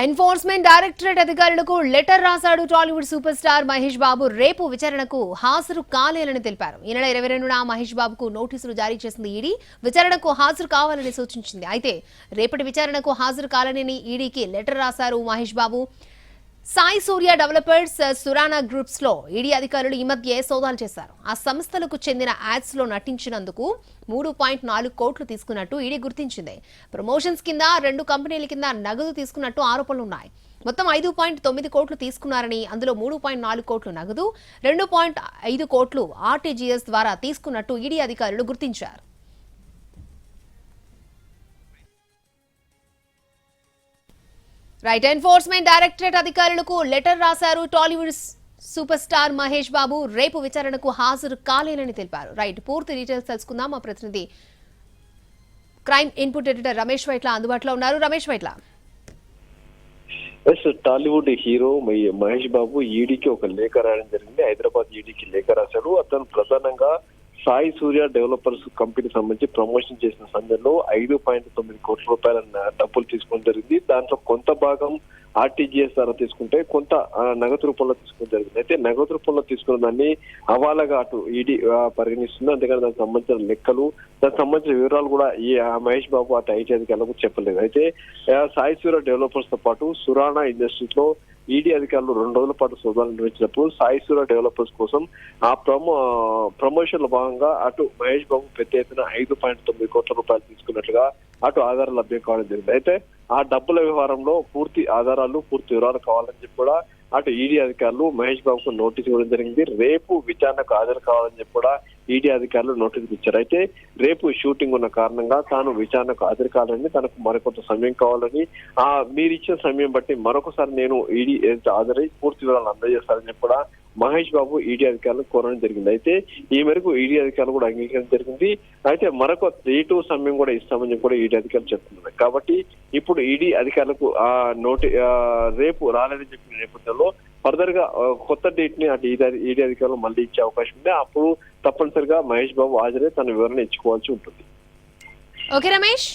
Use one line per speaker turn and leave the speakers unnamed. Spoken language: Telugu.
ఎన్ఫోర్స్మెంట్ డైరెక్టరేట్ అధికారులకు లెటర్ రాశాడు టాలీవుడ్ సూపర్ స్టార్ మహేష్ బాబు. రేపు విచారణకు హాజరు కాలేనని తెలిపారు. ఈ నెల 22న మహేష్ బాబుకు నోటీసులు జారీ చేసింది ఈడీ. విచారణకు హాజరు కావాలని సూచించింది. అయితే రేపటి విచారణకు హాజరు కావాలని ఈడీకి లెటర్ రాశారు మహేష్ బాబు. సాయి సూర్య డెవలపర్స్, సురానా గ్రూప్స్ లో ఈడీ అధికారులు ఈ మధ్య సోదాలు చేశారు. ఆ సంస్థలకు చెందిన యాడ్స్ లో నటించినందుకు 3.4 కోట్లు తీసుకున్నట్టు ఈడీ గుర్తించింది. ప్రమోషన్స్ కింద 2 కంపెనీల కింద నగదు తీసుకున్నట్టు ఆరోపణలున్నాయి. మొత్తం 5.9 కోట్లు తీసుకున్నారని, అందులో 3.4 కోట్లు నగదు, 2.5 కోట్లు ఆర్టీజీఎస్ ద్వారా తీసుకున్నట్టు ఈడీ అధికారులు గుర్తించారు. రైట్, ఎన్ఫోర్స్మెంట్ డైరెక్టరేట్ అధికారులకు లెటర్ రాశారు టాలీవుడ్ సూపర్ స్టార్ మహేష్ బాబు. రేపు విచారణకు హాజరు కాలేనని తెలిపారు. రైట్, పూర్తి డీటెయిల్స్ తెలుసుకుందాం. మా ప్రతినిధి crime input editor Ramesh Vaitla అందుబాటులో ఉన్నారు. రమేష్ వైట్ల,
టాలీవుడ్ హీరో మహేష్ బాబు ఈడీకి ఒక లేఖ రాయడం జరిగింది. హైదరాబాద్ ఈడీకి లేఖ రాశాడు. అతను ప్రధానంగా సాయి సూర్య డెవలపర్స్ కంపెనీ సంబంధించి ప్రమోషన్ చేసిన సమయంలో 5.9 కోట్ల రూపాయల డబ్బులు తీసుకోవడం జరిగింది. దాంట్లో కొంత భాగం ఆర్టీజీఎస్ ద్వారా తీసుకుంటే కొంత నగదు రూపంలో తీసుకోవడం జరిగింది. అయితే నగదు రూపంలో తీసుకున్న దాన్ని హవాలాగా అటు ఈడీ పరిగణిస్తుంది. అంతేకాని దానికి సంబంధించిన లెక్కలు, దానికి సంబంధించిన వివరాలు కూడా ఈ మహేష్ బాబు అటు ఐటీ అధికారులకు చెప్పలేదు. అయితే సాయి సూర్య డెవలపర్స్ తో పాటు సురానా ఇండస్ట్రీస్ లో ఈడీ అధికారులు 2 రోజుల పాటు సోదాలు నిర్వహించినప్పుడు సాయి సూర్య డెవలపర్స్ కోసం ఆ ప్రమోషన్ లో భాగంగా అటు మహేష్ బాబు పెద్ద ఎత్తున 5.9 కోట్ల రూపాయలు తీసుకున్నట్లుగా అటు ఆధారాలు లభ్యం కావడం జరిగింది. అయితే ఆ డబ్బుల వ్యవహారంలో పూర్తి ఆధారాలు, పూర్తి వివరాలు కావాలని చెప్పి కూడా అటు ఈడీ అధికారులు మహేష్ బాబుకు నోటీస్ ఇవ్వడం జరిగింది. రేపు విచారణకు హాజరు కావాలని చెప్పి కూడా ఈడీ అధికారులు నోటీసులు ఇచ్చారు. అయితే రేపు షూటింగ్ ఉన్న కారణంగా తాను విచారణకు హాజరు కావాలని, తనకు మరికొంత సమయం కావాలని, మీరు ఇచ్చిన సమయం బట్టి మరొకసారి నేను ఈడీ హాజరై పూర్తి వివరాలు అందజేస్తారని చెప్పి కూడా మహేష్ బాబు ఈడీ అధికారులు కోరడం జరిగింది. అయితే ఈ మేరకు ఈడీ అధికారులు కూడా అంగీకరించడం జరిగింది. అయితే మరొక 3 సమయం కూడా ఇస్తామని చెప్పి కూడా ఈడీ అధికారులు చెప్తున్నారు. కాబట్టి ఇప్పుడు ఈడీ అధికారులకు రేపు రాలేదని చెప్పిన నేపథ్యంలో ఫర్దర్ గా కొత్త డేట్ ని అటు ఈడీ అధికారులు మళ్ళీ ఇచ్చే అవకాశం ఉంది. అప్పుడు తప్పనిసరిగా మహేష్ బాబు హాజరై తన వివరణ ఇచ్చుకోవాల్సి ఉంటుంది.
ఓకే రమేష్.